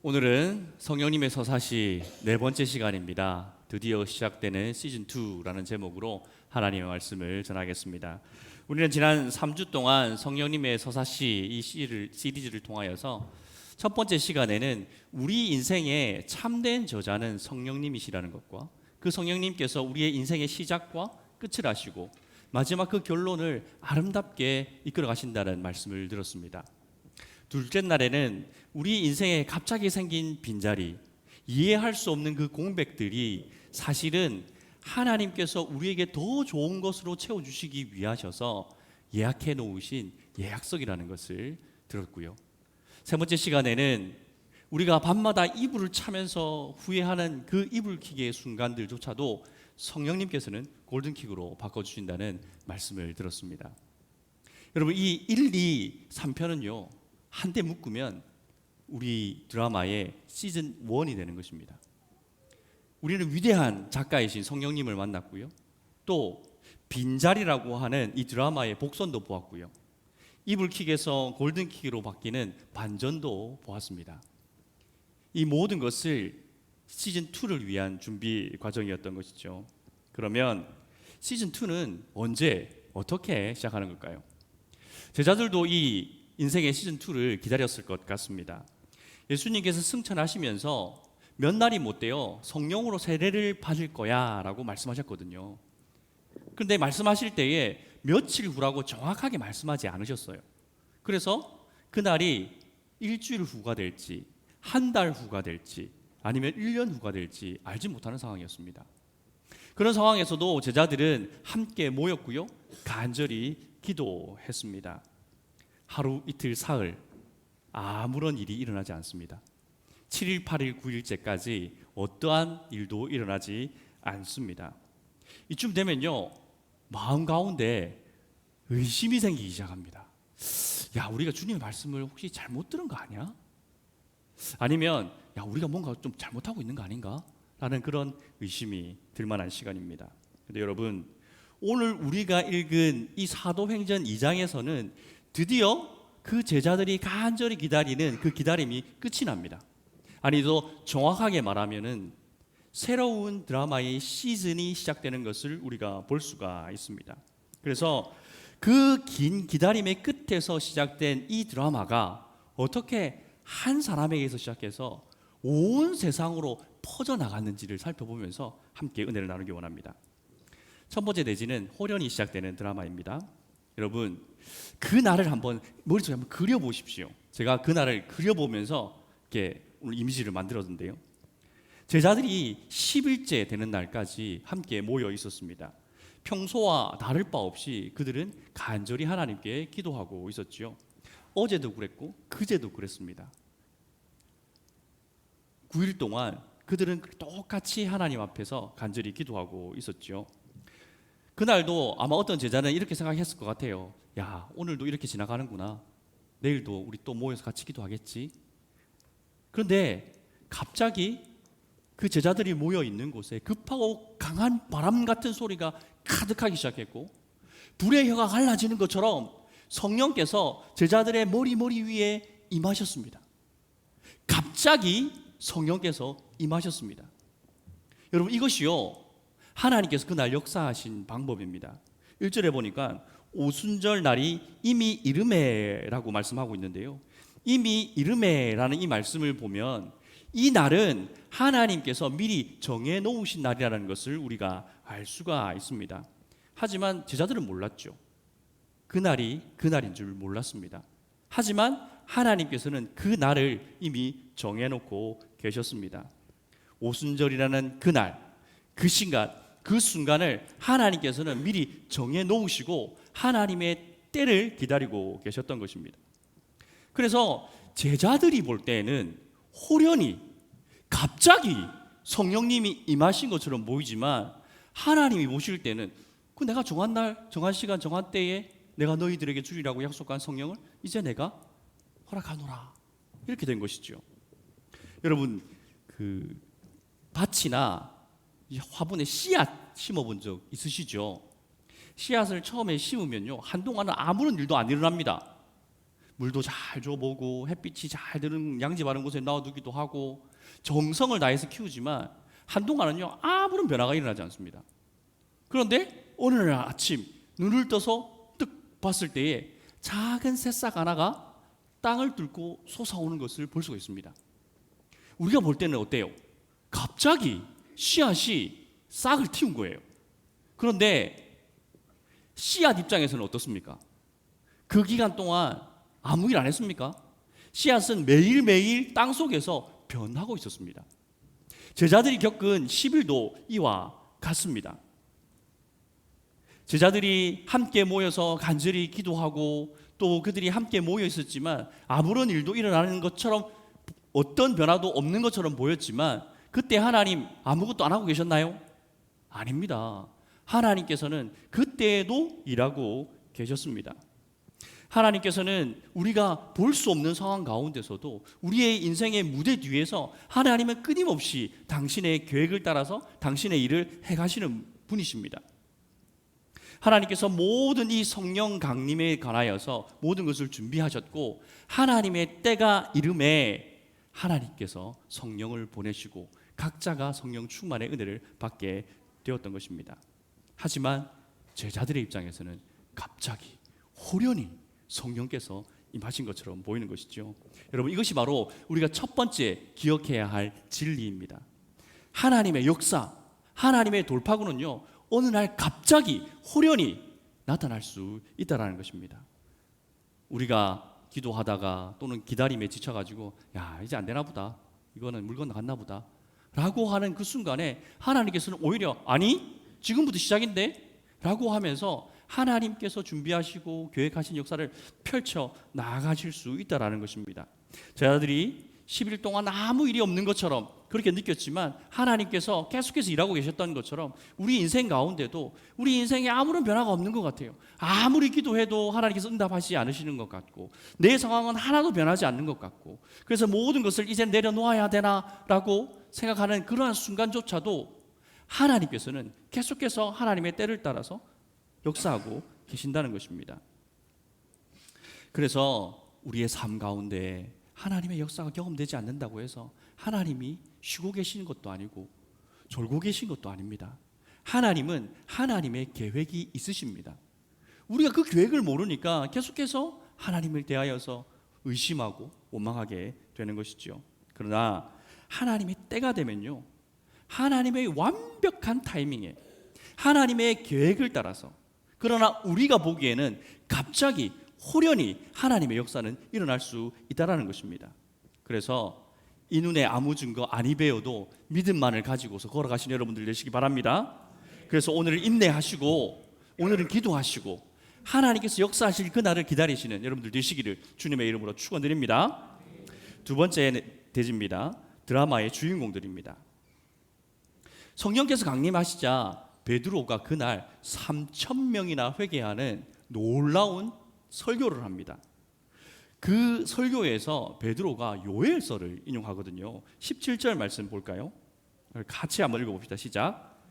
오늘은 성령님의 서사시 네 번째 시간입니다. 드디어 시작되는 시즌 2라는 제목으로 하나님의 말씀을 전하겠습니다. 우리는 지난 3주 동안 성령님의 서사시 이 시리즈를 통하여서 첫 번째 시간에는 우리 인생의 참된 저자는 성령님이시라는 것과 그 성령님께서 우리의 인생의 시작과 끝을 아시고 마지막 그 결론을 아름답게 이끌어 가신다는 말씀을 들었습니다. 둘째 날에는 우리 인생에 갑자기 생긴 빈자리, 이해할 수 없는 그 공백들이 사실은 하나님께서 우리에게 더 좋은 것으로 채워주시기 위하셔서 예약해 놓으신 예약석이라는 것을 들었고요. 세 번째 시간에는 우리가 밤마다 이불을 차면서 후회하는 그 이불킥의 순간들조차도 성령님께서는 골든킥으로 바꿔주신다는 말씀을 들었습니다. 여러분, 이 1, 2, 3편은요 한데 묶으면 우리 드라마의 시즌 1이 되는 것입니다. 우리는 위대한 작가이신 성령님을 만났고요, 또 빈자리라고 하는 이 드라마의 복선도 보았고요, 이불킥에서 골든킥으로 바뀌는 반전도 보았습니다. 이 모든 것을 시즌 2를 위한 준비 과정이었던 것이죠. 그러면 시즌 2는 언제 어떻게 시작하는 걸까요? 제자들도 이 인생의 시즌 2를 기다렸을 것 같습니다. 예수님께서 승천하시면서 몇 날이 못 되어 성령으로 세례를 받을 거야 라고 말씀하셨거든요. 그런데 말씀하실 때에 며칠 후라고 정확하게 말씀하지 않으셨어요. 그래서 그날이 일주일 후가 될지 한 달 후가 될지 아니면 1년 후가 될지 알지 못하는 상황이었습니다. 그런 상황에서도 제자들은 함께 모였고요, 간절히 기도했습니다. 하루 이틀 사흘 아무런 일이 일어나지 않습니다. 7일 8일 9일째까지 어떠한 일도 일어나지 않습니다. 이쯤 되면요 마음 가운데 의심이 생기기 시작합니다. 야, 우리가 주님의 말씀을 혹시 잘못 들은 거 아니야? 아니면 야, 우리가 뭔가 좀 잘못하고 있는 거 아닌가? 라는 그런 의심이 들만한 시간입니다. 근데 여러분, 오늘 우리가 읽은 이 사도행전 2장에서는 드디어 그 제자들이 간절히 기다리는 그 기다림이 끝이 납니다. 아니, 더 정확하게 말하면은 새로운 드라마의 시즌이 시작되는 것을 우리가 볼 수가 있습니다. 그래서 그 긴 기다림의 끝에서 시작된 이 드라마가 어떻게 한 사람에게서 시작해서 온 세상으로 퍼져나갔는지를 살펴보면서 함께 은혜를 나누기 원합니다. 첫 번째 내지는 호련이 시작되는 드라마입니다. 여러분, 그 날을 한번 머릿속에 한번 그려보십시오. 제가 그 날을 그려보면서 이렇게 오늘 이미지를 만들었는데요, 제자들이 10일째 되는 날까지 함께 모여 있었습니다. 평소와 다를 바 없이 그들은 간절히 하나님께 기도하고 있었지요. 어제도 그랬고 그제도 그랬습니다. 9일 동안 그들은 똑같이 하나님 앞에서 간절히 기도하고 있었지요. 그날도 아마 어떤 제자는 이렇게 생각했을 것 같아요. 야, 오늘도 이렇게 지나가는구나. 내일도 우리 또 모여서 같이 기도하겠지. 그런데 갑자기 그 제자들이 모여 있는 곳에 급하고 강한 바람 같은 소리가 가득하기 시작했고, 불의 혀가 갈라지는 것처럼 성령께서 제자들의 머리 위에 임하셨습니다. 갑자기 성령께서 임하셨습니다. 여러분, 이것이요 하나님께서 그날 역사하신 방법입니다. 1절에 보니까 오순절 날이 이미 이르매라고 말씀하고 있는데요, 이미 이르매라는 이 말씀을 보면 이 날은 하나님께서 미리 정해 놓으신 날이라는 것을 우리가 알 수가 있습니다. 하지만 제자들은 몰랐죠. 그날이 그날인 줄 몰랐습니다. 하지만 하나님께서는 그 날을 이미 정해 놓고 계셨습니다. 오순절이라는 그날, 그 시간, 그 순간을 하나님께서는 미리 정해 놓으시고 하나님의 때를 기다리고 계셨던 것입니다. 그래서 제자들이 볼 때는 호련히 갑자기 성령님이 임하신 것처럼 보이지만, 하나님이 보실 때는 그 내가 정한 날, 정한 시간, 정한 때에 내가 너희들에게 주리라고 약속한 성령을 이제 내가 허락하노라, 이렇게 된 것이죠. 여러분, 그 밭이나 화분에 씨앗 심어본 적 있으시죠? 씨앗을 처음에 심으면요 한동안은 아무런 일도 안 일어납니다. 물도 잘 줘보고 햇빛이 잘 드는 양지 바른 곳에 놔두기도 하고 정성을 다해서 키우지만 한동안은요 아무런 변화가 일어나지 않습니다. 그런데 어느 날 아침 눈을 떠서 뜩 봤을 때에 작은 새싹 하나가 땅을 뚫고 솟아오는 것을 볼 수가 있습니다. 우리가 볼 때는 어때요? 갑자기 씨앗이 싹을 틔운 거예요. 그런데 씨앗 입장에서는 어떻습니까? 그 기간 동안 아무 일 안 했습니까? 씨앗은 매일매일 땅 속에서 변하고 있었습니다. 제자들이 겪은 10일도 이와 같습니다. 제자들이 함께 모여서 간절히 기도하고 또 그들이 함께 모여 있었지만 아무런 일도 일어나는 것처럼 어떤 변화도 없는 것처럼 보였지만 그때 하나님 아무것도 안 하고 계셨나요? 아닙니다. 하나님께서는 그때에도 일하고 계셨습니다. 하나님께서는 우리가 볼 수 없는 상황 가운데서도 우리의 인생의 무대 뒤에서 하나님은 끊임없이 당신의 계획을 따라서 당신의 일을 해가시는 분이십니다. 하나님께서 모든 이 성령 강림에 관하여서 모든 것을 준비하셨고 하나님의 때가 이름에 하나님께서 성령을 보내시고 각자가 성령 충만의 은혜를 받게 되었던 것입니다. 하지만 제자들의 입장에서는 갑자기 호련히 성령께서 임하신 것처럼 보이는 것이죠. 여러분 이것이 바로 우리가 첫 번째 기억해야 할 진리입니다. 하나님의 역사, 하나님의 돌파구는요 어느 날 갑자기 호련히 나타날 수 있다는 것입니다. 우리가 기도하다가 또는 기다림에 지쳐가지고 야 이제 안 되나 보다, 이거는 물 건너갔나 보다 라고 하는 그 순간에 하나님께서는 오히려 아니 지금부터 시작인데 라고 하면서 하나님께서 준비하시고 계획하신 역사를 펼쳐 나아가실 수 있다는 것입니다. 제자들이 10일 동안 아무 일이 없는 것처럼 그렇게 느꼈지만 하나님께서 계속해서 일하고 계셨던 것처럼 우리 인생 가운데도 우리 인생에 아무런 변화가 없는 것 같아요. 아무리 기도해도 하나님께서 응답하시지 않으시는 것 같고 내 상황은 하나도 변하지 않는 것 같고 그래서 모든 것을 이제 내려놓아야 되나라고 생각하는 그러한 순간조차도 하나님께서는 계속해서 하나님의 때를 따라서 역사하고 계신다는 것입니다. 그래서 우리의 삶 가운데 하나님의 역사가 경험되지 않는다고 해서 하나님이 쉬고 계시는 것도 아니고 졸고 계신 것도 아닙니다. 하나님은 하나님의 계획이 있으십니다. 우리가 그 계획을 모르니까 계속해서 하나님을 대하여서 의심하고 원망하게 되는 것이죠. 그러나 하나님의 때가 되면요 하나님의 완벽한 타이밍에 하나님의 계획을 따라서 그러나 우리가 보기에는 갑자기 호련히 하나님의 역사는 일어날 수 있다는 것입니다. 그래서 이 눈에 아무 증거 아니 배워도 믿음만을 가지고서 걸어가신 여러분들 되시기 바랍니다. 그래서 오늘을 인내하시고 오늘은 기도하시고 하나님께서 역사하실 그날을 기다리시는 여러분들 되시기를 주님의 이름으로 축원드립니다. 두 번째 대지입니다. 드라마의 주인공들입니다. 성령께서 강림하시자 베드로가 그날 3,000명이나 회개하는 놀라운 설교를 합니다. 그 설교에서 베드로가 요엘서를 인용하거든요. 17절 말씀 볼까요? 같이 한번 읽어봅시다. 시작.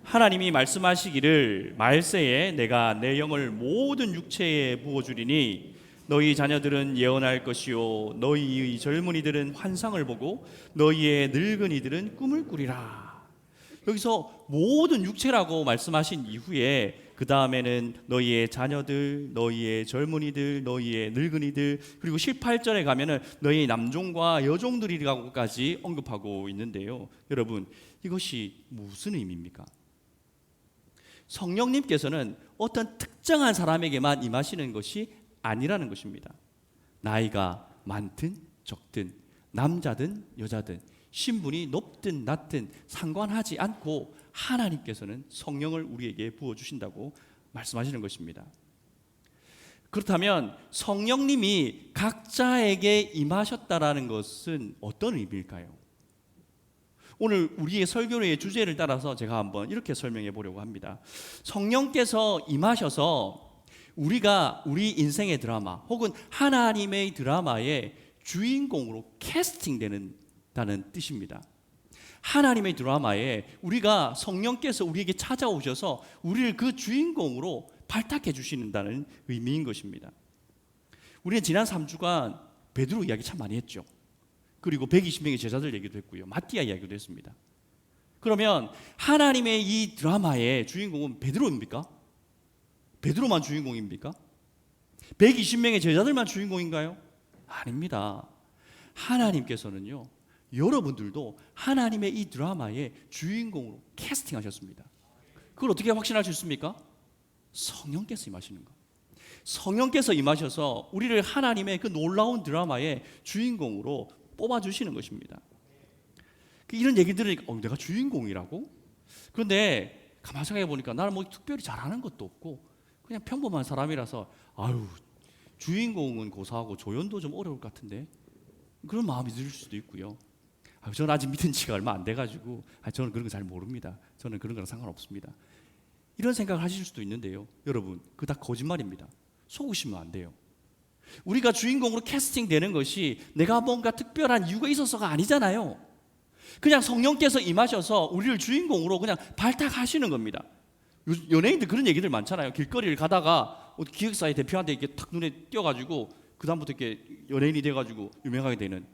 하나님이 말씀하시기를 말세에 내가 내 영을 모든 육체에 부어주리니 너희 자녀들은 예언할 것이요 너희의 젊은이들은 환상을 보고 너희의 늙은이들은 꿈을 꾸리라. 여기서 모든 육체라고 말씀하신 이후에 그 다음에는 너희의 자녀들, 너희의 젊은이들, 너희의 늙은이들, 그리고 18절에 가면은 너희의 남종과 여종들이라고까지 언급하고 있는데요. 여러분 이것이 무슨 의미입니까? 성령님께서는 어떤 특정한 사람에게만 임하시는 것이 아니라는 것입니다. 나이가 많든 적든 남자든 여자든 신분이 높든 낮든 상관하지 않고 하나님께서는 성령을 우리에게 부어주신다고 말씀하시는 것입니다. 그렇다면 성령님이 각자에게 임하셨다라는 것은 어떤 의미일까요? 오늘 우리의 설교의 주제를 따라서 제가 한번 이렇게 설명해 보려고 합니다. 성령께서 임하셔서 우리가 우리 인생의 드라마 혹은 하나님의 드라마의 주인공으로 캐스팅되는다는 뜻입니다. 하나님의 드라마에 우리가 성령께서 우리에게 찾아오셔서 우리를 그 주인공으로 발탁해 주신다는 의미인 것입니다. 우리는 지난 3주간 베드로 이야기 참 많이 했죠. 그리고 120명의 제자들 얘기도 했고요. 마띠아 이야기도 했습니다. 그러면 하나님의 이 드라마의 주인공은 베드로입니까? 베드로만 주인공입니까? 120명의 제자들만 주인공인가요? 아닙니다. 하나님께서는요, 여러분들도 하나님의 이 드라마의 주인공으로 캐스팅하셨습니다. 그걸 어떻게 확신할 수 있습니까? 성령께서 임하시는 것. 성령께서 임하셔서 우리를 하나님의 그 놀라운 드라마의 주인공으로 뽑아주시는 것입니다. 이런 얘기 들으니까 내가 주인공이라고? 그런데 가만히 생각해 보니까 나는 뭐 특별히 잘하는 것도 없고 그냥 평범한 사람이라서 주인공은 고사하고 조연도 좀 어려울 것 같은데, 그런 마음이 들 수도 있고요. 저는 아직 믿은 지가 얼마 안 돼가지고 저는 그런 거 잘 모릅니다. 저는 그런 거랑 상관없습니다. 이런 생각을 하실 수도 있는데요. 여러분, 그거 다 거짓말입니다. 속으시면 안 돼요. 우리가 주인공으로 캐스팅되는 것이 내가 뭔가 특별한 이유가 있어서가 아니잖아요. 그냥 성령께서 임하셔서 우리를 주인공으로 그냥 발탁하시는 겁니다. 연예인들 그런 얘기들 많잖아요. 길거리를 가다가 기획사의 대표한테 이렇게 탁 눈에 띄어가지고 그 다음부터 이렇게 연예인이 돼가지고 유명하게 되는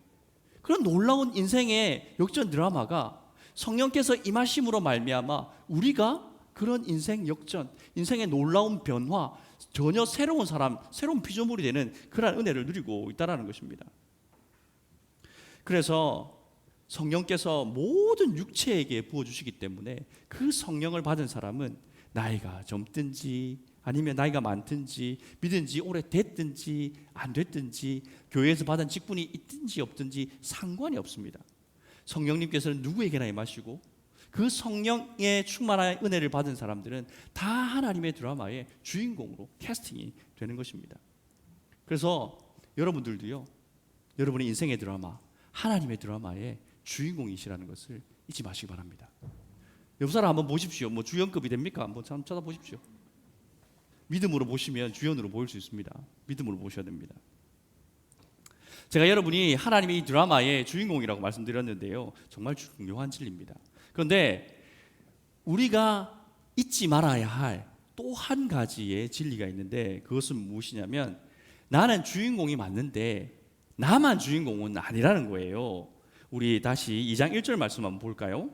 그런 놀라운 인생의 역전 드라마가 성령께서 임하심으로 말미암아 우리가 그런 인생 역전, 인생의 놀라운 변화, 전혀 새로운 사람, 새로운 피조물이 되는 그런 은혜를 누리고 있다는 것입니다. 그래서 성령께서 모든 육체에게 부어주시기 때문에 그 성령을 받은 사람은 나이가 젊든지 아니면 나이가 많든지 믿은 지 오래됐든지 안 됐든지 교회에서 받은 직분이 있든지 없든지 상관이 없습니다. 성령님께서는 누구에게나 임하시고 그 성령의 충만한 은혜를 받은 사람들은 다 하나님의 드라마의 주인공으로 캐스팅이 되는 것입니다. 그래서 여러분들도요, 여러분의 인생의 드라마, 하나님의 드라마의 주인공이시라는 것을 잊지 마시기 바랍니다. 옆 사람 한번 보십시오. 뭐 주연급이 됩니까? 한번 쳐다보십시오. 믿음으로 보시면 주연으로 보일 수 있습니다. 믿음으로 보셔야 됩니다. 제가 여러분이 하나님의 이 드라마의 주인공이라고 말씀드렸는데요, 정말 중요한 진리입니다. 그런데 우리가 잊지 말아야 할 또 한 가지의 진리가 있는데, 그것은 무엇이냐면 나는 주인공이 맞는데 나만 주인공은 아니라는 거예요. 우리 다시 2장 1절 말씀 한번 볼까요?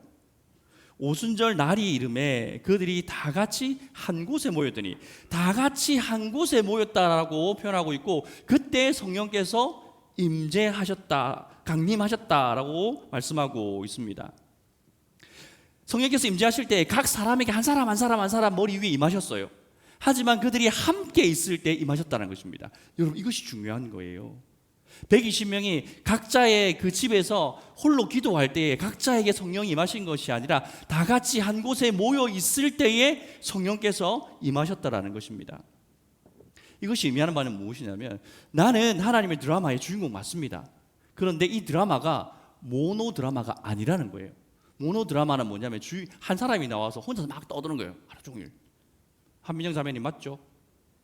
오순절 날이 이름에 그들이 다 같이 한 곳에 모였더니, 다 같이 한 곳에 모였다라고 표현하고 있고, 그때 성령께서 임재하셨다, 강림하셨다라고 말씀하고 있습니다. 성령께서 임재하실 때 각 사람에게 한 사람 한 사람 한 사람 머리 위에 임하셨어요. 하지만 그들이 함께 있을 때 임하셨다는 것입니다. 여러분, 이것이 중요한 거예요. 120명이 각자의 그 집에서 홀로 기도할 때에 각자에게 성령이 임하신 것이 아니라 다 같이 한 곳에 모여 있을 때에 성령께서 임하셨다라는 것입니다. 이것이 의미하는 바는 무엇이냐면, 나는 하나님의 드라마의 주인공 맞습니다. 그런데 이 드라마가 모노 드라마가 아니라는 거예요. 모노 드라마는 뭐냐면 한 사람이 나와서 혼자서 막 떠드는 거예요. 하루 종일. 한민정 자매님 맞죠?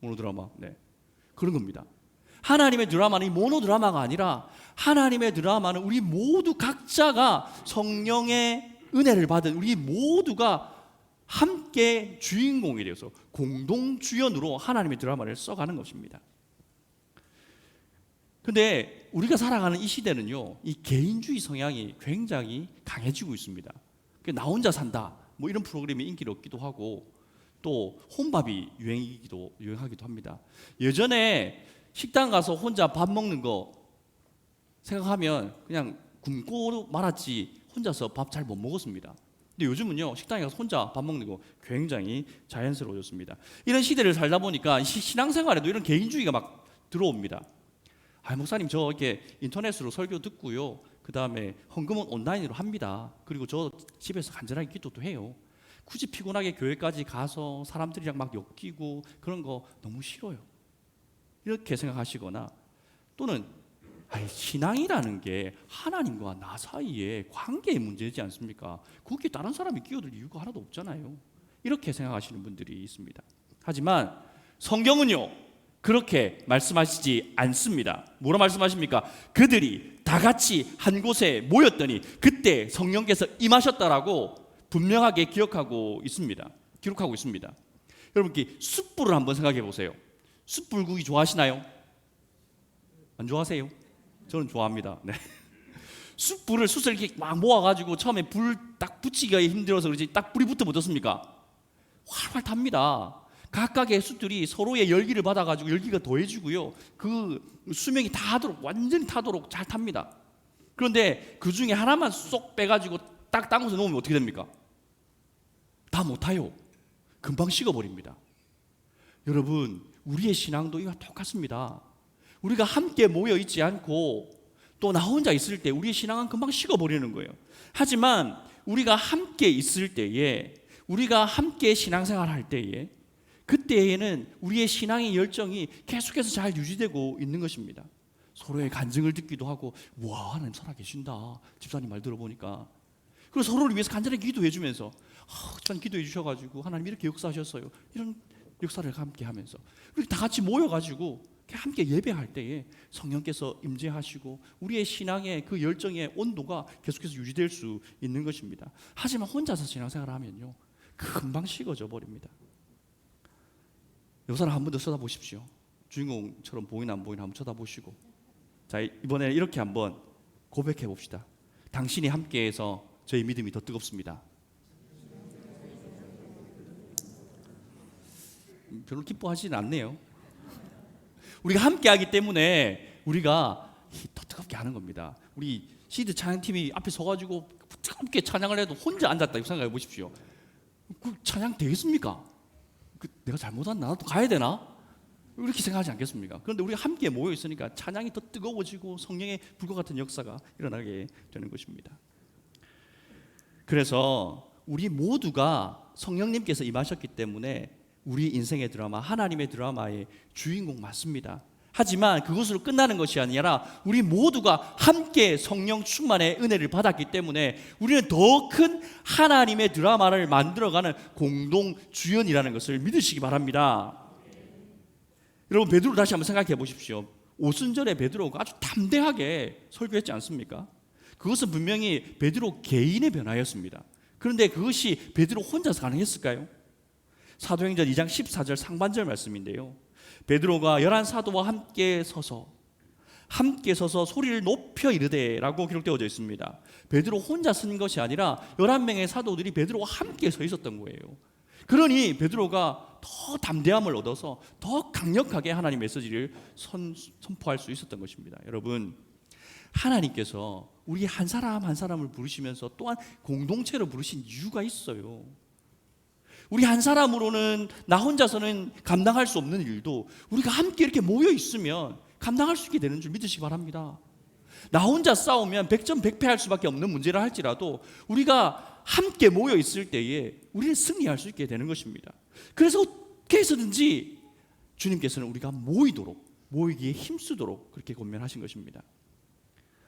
모노 드라마. 네, 그런 겁니다. 하나님의 드라마는 이 모노 드라마가 아니라, 하나님의 드라마는 우리 모두 각자가 성령의 은혜를 받은 우리 모두가 함께 주인공이 되어서 공동 주연으로 하나님의 드라마를 써가는 것입니다. 근데 우리가 살아가는 이 시대는요, 이 개인주의 성향이 굉장히 강해지고 있습니다. 나 혼자 산다, 뭐 이런 프로그램이 인기를 얻기도 하고, 또 혼밥이 유행하기도 합니다. 예전에 식당 가서 혼자 밥 먹는 거 생각하면 그냥 굶고 말았지 혼자서 밥 잘 못 먹었습니다. 근데 요즘은요, 식당에 가서 혼자 밥 먹는 거 굉장히 자연스러워졌습니다. 이런 시대를 살다 보니까 신앙생활에도 이런 개인주의가 막 들어옵니다. 목사님, 저 이렇게 인터넷으로 설교 듣고요, 그 다음에 헌금은 온라인으로 합니다. 그리고 저 집에서 간절하게 기도도 해요. 굳이 피곤하게 교회까지 가서 사람들이랑 막 엮이고 그런 거 너무 싫어요. 이렇게 생각하시거나, 또는 신앙이라는 게 하나님과 나 사이의 관계의 문제지 않습니까? 거기에 다른 사람이 끼어들 이유가 하나도 없잖아요. 이렇게 생각하시는 분들이 있습니다. 하지만 성경은요, 그렇게 말씀하시지 않습니다. 뭐라 말씀하십니까? 그들이 다 같이 한 곳에 모였더니 그때 성령께서 임하셨다라고 분명하게 기록하고 있습니다. 여러분, 숯불을 한번 생각해 보세요. 숯불구이 좋아하시나요? 안 좋아하세요? 저는 좋아합니다. 네. 숯을 이렇게 막 모아가지고 처음에 불 딱 붙이기가 힘들어서 그러지 딱 불이 붙으면 어떻습니까? 활활 탑니다. 각각의 숯들이 서로의 열기를 받아가지고 열기가 더해지고요. 그 수명이 닿도록 완전히 타도록 잘 탑니다. 그런데 그 중에 하나만 쏙 빼가지고 딱 담궈서 놓으면 어떻게 됩니까? 다 못 타요. 금방 식어버립니다. 여러분, 우리의 신앙도 이와 똑같습니다. 우리가 함께 모여 있지 않고 또 나 혼자 있을 때 우리의 신앙은 금방 식어버리는 거예요. 하지만 우리가 함께 있을 때에, 우리가 함께 신앙생활 할 때에, 그때에는 우리의 신앙의 열정이 계속해서 잘 유지되고 있는 것입니다. 서로의 간증을 듣기도 하고, 와, 하나님 살아계신다, 집사님 말 들어보니까. 그리고 서로를 위해서 간절히 기도해 주면서, 집사님 기도해 주셔가지고 하나님 이렇게 역사하셨어요, 이런 역사를 함께 하면서, 이렇게 다 같이 모여가지고 함께 예배할 때에 성령께서 임재하시고 우리의 신앙의 그 열정의 온도가 계속해서 유지될 수 있는 것입니다. 하지만 혼자서 신앙생활을 하면요, 금방 식어져 버립니다. 이 사람 한 번 더 쳐다보십시오. 주인공처럼 보이나 안 보이나 한번 쳐다보시고, 자, 이번에 이렇게 한번 고백해 봅시다. 당신이 함께해서 저희 믿음이 더 뜨겁습니다. 별로 기뻐하지는 않네요. 우리가 함께하기 때문에 우리가 더 뜨겁게 하는 겁니다. 우리 시드 찬양팀이 앞에 서가지고 뜨겁게 찬양을 해도 혼자 앉았다 생각해 보십시오. 그 찬양 되겠습니까? 내가 잘못했나? 나도 가야 되나? 이렇게 생각하지 않겠습니까? 그런데 우리가 함께 모여 있으니까 찬양이 더 뜨거워지고 성령의 불과 같은 역사가 일어나게 되는 것입니다. 그래서 우리 모두가 성령님께서 임하셨기 때문에 우리 인생의 드라마, 하나님의 드라마의 주인공 맞습니다. 하지만 그것으로 끝나는 것이 아니라 우리 모두가 함께 성령 충만의 은혜를 받았기 때문에 우리는 더 큰 하나님의 드라마를 만들어가는 공동 주연이라는 것을 믿으시기 바랍니다. 여러분, 베드로 다시 한번 생각해 보십시오. 오순절에 베드로가 아주 담대하게 설교했지 않습니까? 그것은 분명히 베드로 개인의 변화였습니다. 그런데 그것이 베드로 혼자서 가능했을까요? 사도행전 2장 14절 상반절 말씀인데요, 베드로가 11사도와 함께 서서 소리를 높여 이르되라고 기록되어져 있습니다. 베드로 혼자 쓴 것이 아니라 11명의 사도들이 베드로와 함께 서 있었던 거예요. 그러니 베드로가 더 담대함을 얻어서 더 강력하게 하나님 메시지를 선포할 수 있었던 것입니다. 여러분, 하나님께서 우리 한 사람 한 사람을 부르시면서 또한 공동체로 부르신 이유가 있어요. 우리 한 사람으로는, 나 혼자서는 감당할 수 없는 일도 우리가 함께 이렇게 모여 있으면 감당할 수 있게 되는 줄 믿으시기 바랍니다. 나 혼자 싸우면 백전백패할 수밖에 없는 문제라 할지라도 우리가 함께 모여 있을 때에 우리는 승리할 수 있게 되는 것입니다. 그래서 어떻게 해서든지 주님께서는 우리가 모이기에 힘쓰도록 그렇게 권면하신 것입니다.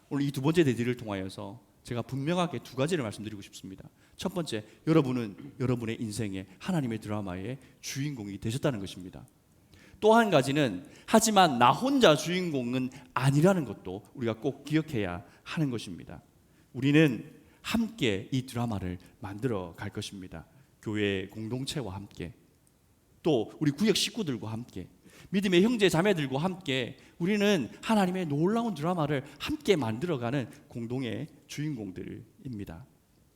오늘 이 두 번째 대지를 통하여서 제가 분명하게 두 가지를 말씀드리고 싶습니다. 첫 번째, 여러분은 여러분의 인생의 하나님의 드라마의 주인공이 되셨다는 것입니다. 또 한 가지는, 하지만 나 혼자 주인공은 아니라는 것도 우리가 꼭 기억해야 하는 것입니다. 우리는 함께 이 드라마를 만들어 갈 것입니다. 교회 공동체와 함께, 또 우리 구역 식구들과 함께, 믿음의 형제 자매들과 함께 우리는 하나님의 놀라운 드라마를 함께 만들어가는 공동의 주인공들입니다.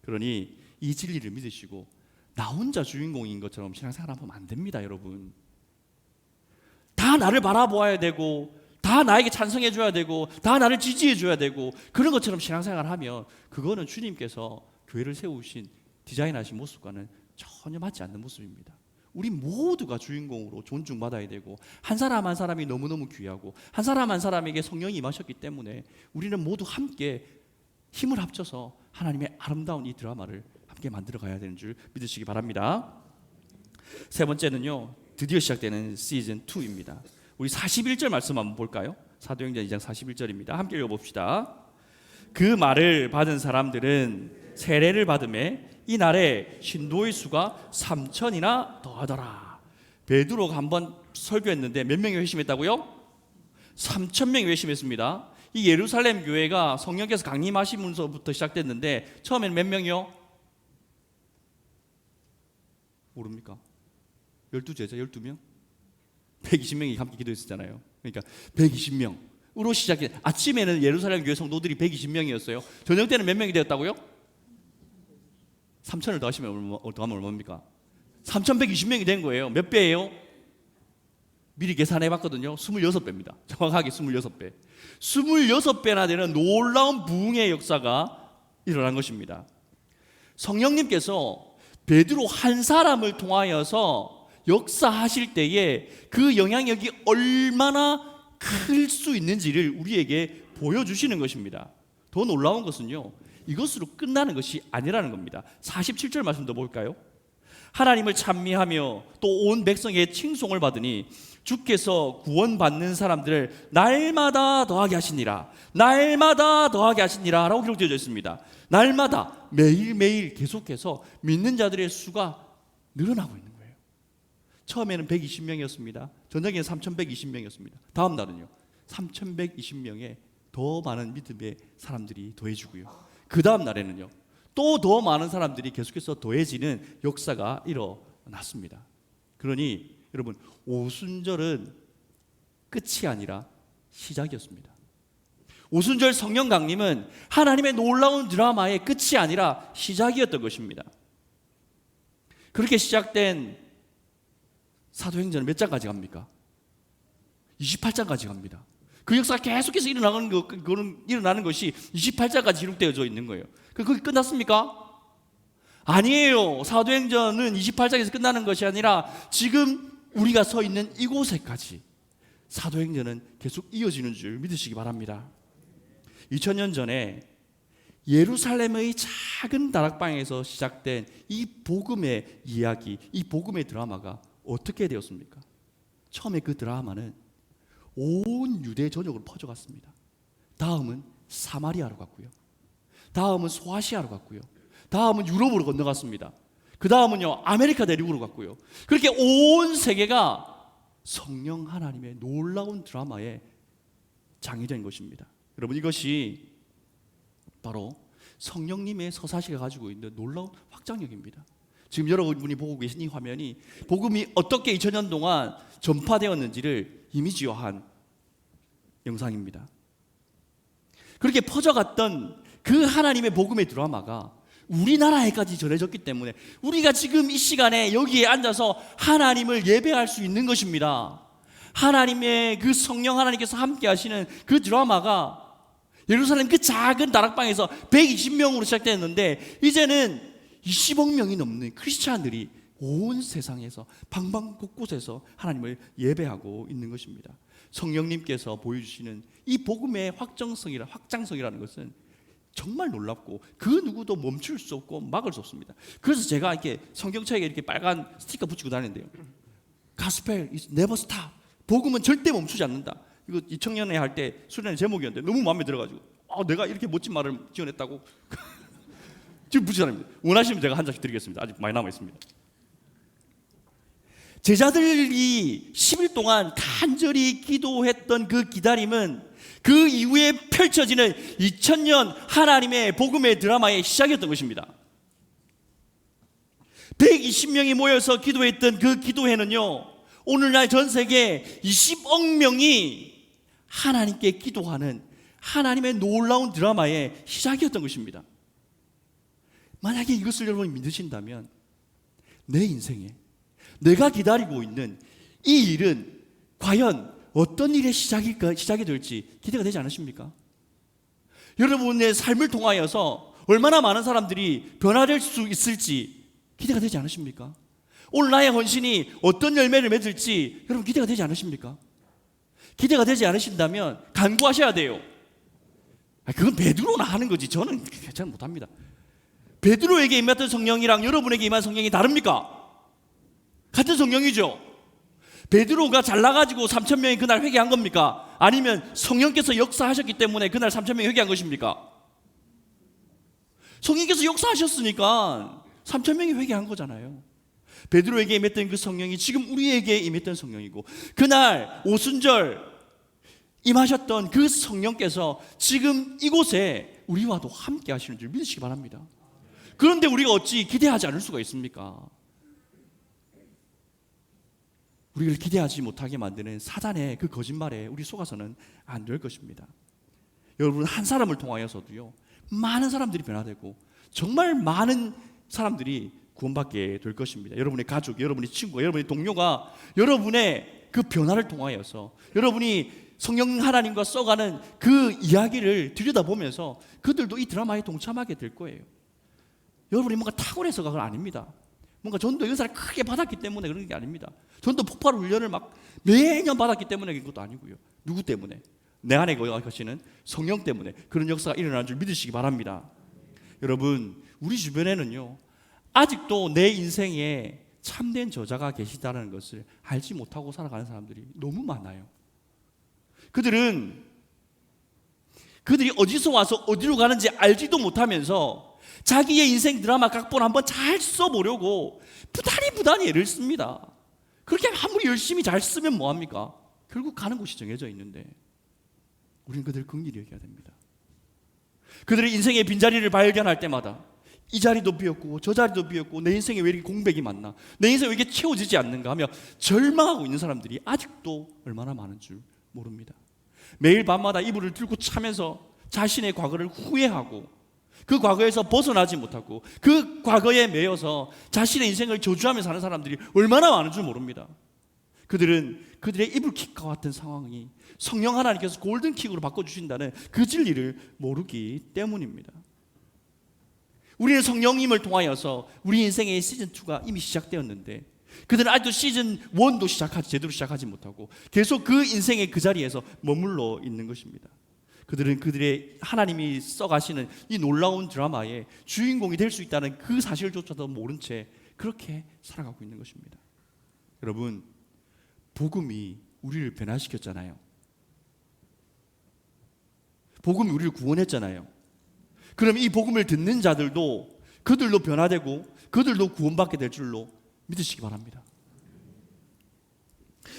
그러니 이 진리를 믿으시고 나 혼자 주인공인 것처럼 신앙생활 하면 안 됩니다. 여러분, 다 나를 바라보아야 되고, 다 나에게 찬성해 줘야 되고, 다 나를 지지해 줘야 되고, 그런 것처럼 신앙생활을 하면 그거는 주님께서 교회를 세우신, 디자인하신 모습과는 전혀 맞지 않는 모습입니다. 우리 모두가 주인공으로 존중받아야 되고, 한 사람 한 사람이 너무너무 귀하고, 한 사람 한 사람에게 성령이 임하셨기 때문에 우리는 모두 함께 힘을 합쳐서 하나님의 아름다운 이 드라마를 함께 만들어 가야 되는 줄 믿으시기 바랍니다. 세 번째는요, 드디어 시작되는 시즌 2입니다. 우리 41절 말씀 한번 볼까요? 사도행전 2장 41절입니다. 함께 읽어봅시다. 그 말을 받은 사람들은 세례를 받음에 이날에 신도의 수가 3,000이나 더하더라. 베드로가 한번 설교했는데 몇 명이 회심했다고요? 3,000명이 회심했습니다. 이 예루살렘 교회가 성령께서 강림하시면서부터 시작됐는데 처음에는 몇 명이요? 모릅니까? 12제자 12명? 120명이 함께 기도했었잖아요. 그러니까 120명, 으로 시작해. 아침에는 예루살렘 교회 성도들이 120명이었어요. 저녁 때는 몇 명이 되었다고요? 3천을 더하시면 더하면 얼마입니까? 3,120명이 된 거예요. 몇 배예요? 미리 계산해 봤거든요. 26배입니다. 정확하게 26배. 26배나 되는 놀라운 부흥의 역사가 일어난 것입니다. 성령님께서 베드로 한 사람을 통하여서 역사하실 때에 그 영향력이 얼마나 클 수 있는지를 우리에게 보여주시는 것입니다. 더 놀라운 것은요, 이것으로 끝나는 것이 아니라는 겁니다. 47절 말씀 더 볼까요? 하나님을 찬미하며 또 온 백성의 칭송을 받으니 주께서 구원받는 사람들을 날마다 더하게 하시니라, 날마다 더하게 하시니라 라고 기록되어 있습니다. 날마다 매일매일 계속해서 믿는 자들의 수가 늘어나고 있는 거예요. 처음에는 120명이었습니다. 저녁에는 3,120명이었습니다. 다음 날은요 3,120명의 더 많은 믿음의 사람들이 더해지고요, 그 다음 날에는요 또 더 많은 사람들이 계속해서 더해지는 역사가 일어났습니다. 그러니 여러분, 오순절은 끝이 아니라 시작이었습니다. 오순절 성령 강림은 하나님의 놀라운 드라마의 끝이 아니라 시작이었던 것입니다. 그렇게 시작된 사도행전은 몇 장까지 갑니까? 28장까지 갑니다. 그 역사가 계속해서 일어나는 것이 28장까지 기록되어져 있는 거예요. 그게 끝났습니까? 아니에요. 사도행전은 28장에서 끝나는 것이 아니라 지금 우리가 서 있는 이곳에까지 사도행전은 계속 이어지는 줄 믿으시기 바랍니다. 2000년 전에 예루살렘의 작은 다락방에서 시작된 이 복음의 이야기, 이 복음의 드라마가 어떻게 되었습니까? 처음에 그 드라마는 온 유대 전역으로 퍼져갔습니다. 다음은 사마리아로 갔고요, 다음은 소아시아로 갔고요, 다음은 유럽으로 건너갔습니다. 그 다음은요 아메리카 대륙으로 갔고요. 그렇게 온 세계가 성령 하나님의 놀라운 드라마에 장이 된 것입니다. 여러분, 이것이 바로 성령님의 서사시가 가지고 있는 놀라운 확장력입니다. 지금 여러분이 보고 계신 이 화면이 복음이 어떻게 2000년 동안 전파되었는지를 이미지화한 영상입니다. 그렇게 퍼져갔던 그 하나님의 복음의 드라마가 우리나라에까지 전해졌기 때문에 우리가 지금 이 시간에 여기에 앉아서 하나님을 예배할 수 있는 것입니다. 하나님의 그 성령 하나님께서 함께 하시는 그 드라마가 예루살렘 그 작은 다락방에서 120명으로 시작됐는데 이제는 20억 명이 넘는 크리스찬들이 온 세상에서 방방 곳곳에서 하나님을 예배하고 있는 것입니다. 성령님께서 보여주시는 이 복음의 확장성이라는 것은 정말 놀랍고 그 누구도 멈출 수 없고 막을 수 없습니다. 그래서 제가 이렇게 성경책에 이렇게 빨간 스티커 붙이고 다니는데요, Gospel is never stop. 복음은 절대 멈추지 않는다. 이거 2000년에 할 때 수련회 제목이었는데 너무 마음에 들어가지고 내가 이렇게 멋진 말을 지어냈다고 지금 붙이고 다닙니다. 원하시면 제가 한 장씩 드리겠습니다. 아직 많이 남아 있습니다. 제자들이 10일 동안 간절히 기도했던 그 기다림은 그 이후에 펼쳐지는 2000년 하나님의 복음의 드라마의 시작이었던 것입니다. 120명이 모여서 기도했던 그 기도회는요, 오늘날 전 세계 20억 명이 하나님께 기도하는 하나님의 놀라운 드라마의 시작이었던 것입니다. 만약에 이것을 여러분이 믿으신다면 내 인생에 내가 기다리고 있는 이 일은 과연 어떤 일의 시작이 될지 기대가 되지 않으십니까? 여러분의 삶을 통하여서 얼마나 많은 사람들이 변화될 수 있을지 기대가 되지 않으십니까? 오늘 나의 헌신이 어떤 열매를 맺을지 여러분 기대가 되지 않으십니까? 기대가 되지 않으신다면 간구하셔야 돼요. 그건 베드로나 하는 거지 저는 잘 못합니다. 베드로에게 임했던 성령이랑 여러분에게 임한 성령이 다릅니까? 같은 성령이죠. 베드로가 잘나가지고 3,000명이 그날 회개한 겁니까? 아니면 성령께서 역사하셨기 때문에 그날 3,000명이 회개한 것입니까? 성령께서 역사하셨으니까 3,000명이 회개한 거잖아요. 베드로에게 임했던 그 성령이 지금 우리에게 임했던 성령이고, 그날 오순절 임하셨던 그 성령께서 지금 이곳에 우리와도 함께 하시는 줄 믿으시기 바랍니다. 그런데 우리가 어찌 기대하지 않을 수가 있습니까? 우리를 기대하지 못하게 만드는 사단의 그 거짓말에 우리 속아서는 안 될 것입니다. 여러분, 한 사람을 통하여서도요, 많은 사람들이 변화되고 정말 많은 사람들이 구원받게 될 것입니다. 여러분의 가족, 여러분의 친구, 여러분의 동료가 여러분의 그 변화를 통하여서 여러분이 성령 하나님과 써가는 그 이야기를 들여다보면서 그들도 이 드라마에 동참하게 될 거예요. 여러분이 뭔가 탁월해서가 그건 아닙니다. 뭔가 전도 은사를 크게 받았기 때문에 그런 게 아닙니다. 전도 폭발 훈련을 막 매년 받았기 때문에 그런 것도 아니고요. 누구 때문에? 내 안에 거하시는 성령 때문에 그런 역사가 일어나는 줄 믿으시기 바랍니다. 여러분, 우리 주변에는요, 아직도 내 인생에 참된 저자가 계시다는 것을 알지 못하고 살아가는 사람들이 너무 많아요. 그들이 어디서 와서 어디로 가는지 알지도 못하면서 자기의 인생 드라마 각본 한번 잘 써보려고 부단히 애를 씁니다. 그렇게 아무리 열심히 잘 쓰면 뭐합니까? 결국 가는 곳이 정해져 있는데 우리는 그들을 긍휼히 여겨야 됩니다. 그들의 인생의 빈자리를 발견할 때마다 이 자리도 비었고 저 자리도 비었고 내 인생에 왜 이렇게 공백이 많나, 내 인생에 왜 이렇게 채워지지 않는가 하며 절망하고 있는 사람들이 아직도 얼마나 많은 줄 모릅니다. 매일 밤마다 이불을 들고 차면서 자신의 과거를 후회하고 그 과거에서 벗어나지 못하고 그 과거에 매여서 자신의 인생을 저주하며 사는 사람들이 얼마나 많은 줄 모릅니다. 그들은 그들의 이불킥과 같은 상황이 성령 하나님께서 골든킥으로 바꿔주신다는 그 진리를 모르기 때문입니다. 우리는 성령님을 통하여서 우리 인생의 시즌2가 이미 시작되었는데 그들은 아직도 시즌1도 제대로 시작하지 못하고 계속 그 인생의 그 자리에서 머물러 있는 것입니다. 그들은 그들의 하나님이 써가시는 이 놀라운 드라마의 주인공이 될 수 있다는 그 사실조차도 모른 채 그렇게 살아가고 있는 것입니다. 여러분, 복음이 우리를 변화시켰잖아요. 복음이 우리를 구원했잖아요. 그럼 이 복음을 듣는 자들도 그들도 변화되고 그들도 구원받게 될 줄로 믿으시기 바랍니다.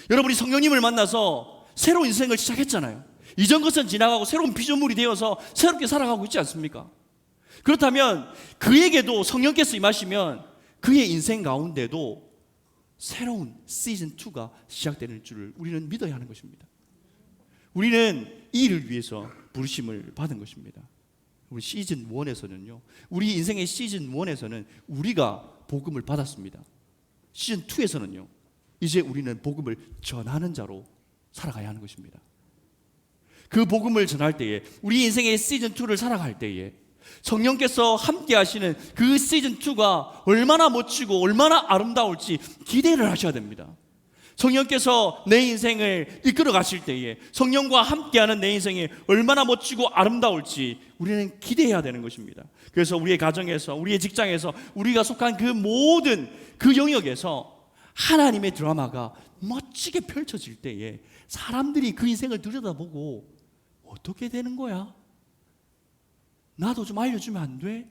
여러분이 성령님을 만나서 새로운 인생을 시작했잖아요. 이전 것은 지나가고 새로운 피조물이 되어서 새롭게 살아가고 있지 않습니까? 그렇다면 그에게도 성령께서 임하시면 그의 인생 가운데도 새로운 시즌2가 시작되는 줄을 우리는 믿어야 하는 것입니다. 우리는 이 일을 위해서 부르심을 받은 것입니다. 우리 시즌1에서는요, 우리 인생의 시즌1에서는 우리가 복음을 받았습니다. 시즌2에서는요, 이제 우리는 복음을 전하는 자로 살아가야 하는 것입니다. 그 복음을 전할 때에, 우리 인생의 시즌2를 살아갈 때에 성령께서 함께 하시는 그 시즌2가 얼마나 멋지고 얼마나 아름다울지 기대를 하셔야 됩니다. 성령께서 내 인생을 이끌어 가실 때에 성령과 함께하는 내 인생이 얼마나 멋지고 아름다울지 우리는 기대해야 되는 것입니다. 그래서 우리의 가정에서, 우리의 직장에서, 우리가 속한 그 모든 그 영역에서 하나님의 드라마가 멋지게 펼쳐질 때에 사람들이 그 인생을 들여다보고 어떻게 되는 거야? 나도 좀 알려주면 안 돼?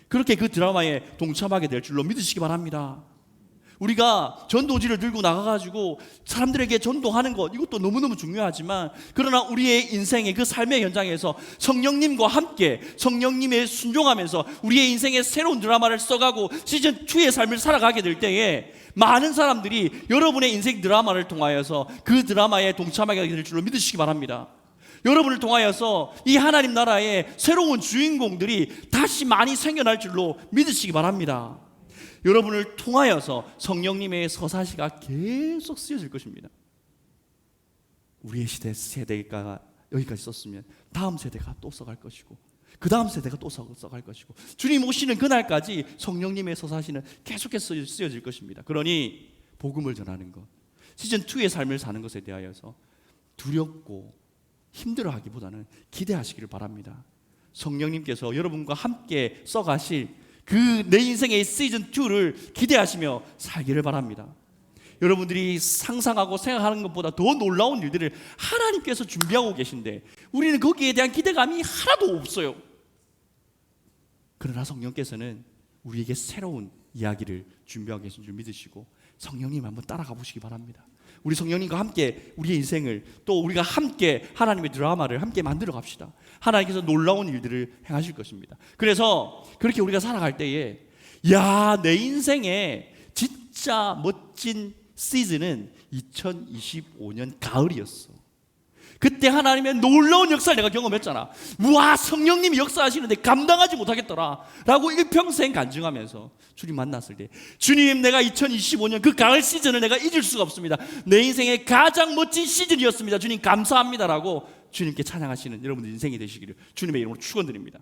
그렇게 그 드라마에 동참하게 될 줄로 믿으시기 바랍니다. 우리가 전도지를 들고 나가가지고 사람들에게 전도하는 것, 이것도 너무너무 중요하지만, 그러나 우리의 인생의 그 삶의 현장에서 성령님과 함께 성령님에 순종하면서 우리의 인생의 새로운 드라마를 써가고 시즌2의 삶을 살아가게 될 때에 많은 사람들이 여러분의 인생 드라마를 통하여서 그 드라마에 동참하게 될 줄로 믿으시기 바랍니다. 여러분을 통하여서 이 하나님 나라의 새로운 주인공들이 다시 많이 생겨날 줄로 믿으시기 바랍니다. 여러분을 통하여서 성령님의 서사시가 계속 쓰여질 것입니다. 우리의 세대가 여기까지 썼으면 다음 세대가 또 써갈 것이고 그 다음 세대가 또 써갈 것이고 주님 오시는 그날까지 성령님의 서사시는 계속해서 쓰여질 것입니다. 그러니 복음을 전하는 것, 시즌2의 삶을 사는 것에 대하여서 두렵고 힘들어하기보다는 기대하시기를 바랍니다. 성령님께서 여러분과 함께 써가실 그 내 인생의 시즌2를 기대하시며 살기를 바랍니다. 여러분들이 상상하고 생각하는 것보다 더 놀라운 일들을 하나님께서 준비하고 계신데 우리는 거기에 대한 기대감이 하나도 없어요. 그러나 성령께서는 우리에게 새로운 이야기를 준비하고 계신 줄 믿으시고 성령님 한번 따라가 보시기 바랍니다. 우리 성령님과 함께 우리의 인생을, 또 우리가 함께 하나님의 드라마를 함께 만들어 갑시다. 하나님께서 놀라운 일들을 행하실 것입니다. 그래서 그렇게 우리가 살아갈 때에 야, 내 인생에 진짜 멋진 시즌은 2025년 가을이었어. 그때 하나님의 놀라운 역사를 내가 경험했잖아. 와, 성령님이 역사하시는데 감당하지 못하겠더라 라고 일평생 간증하면서 주님 만났을 때, 주님, 내가 2025년 그 가을 시즌을 내가 잊을 수가 없습니다. 내 인생의 가장 멋진 시즌이었습니다. 주님 감사합니다 라고 주님께 찬양하시는 여러분들 인생이 되시기를 주님의 이름으로 축원드립니다.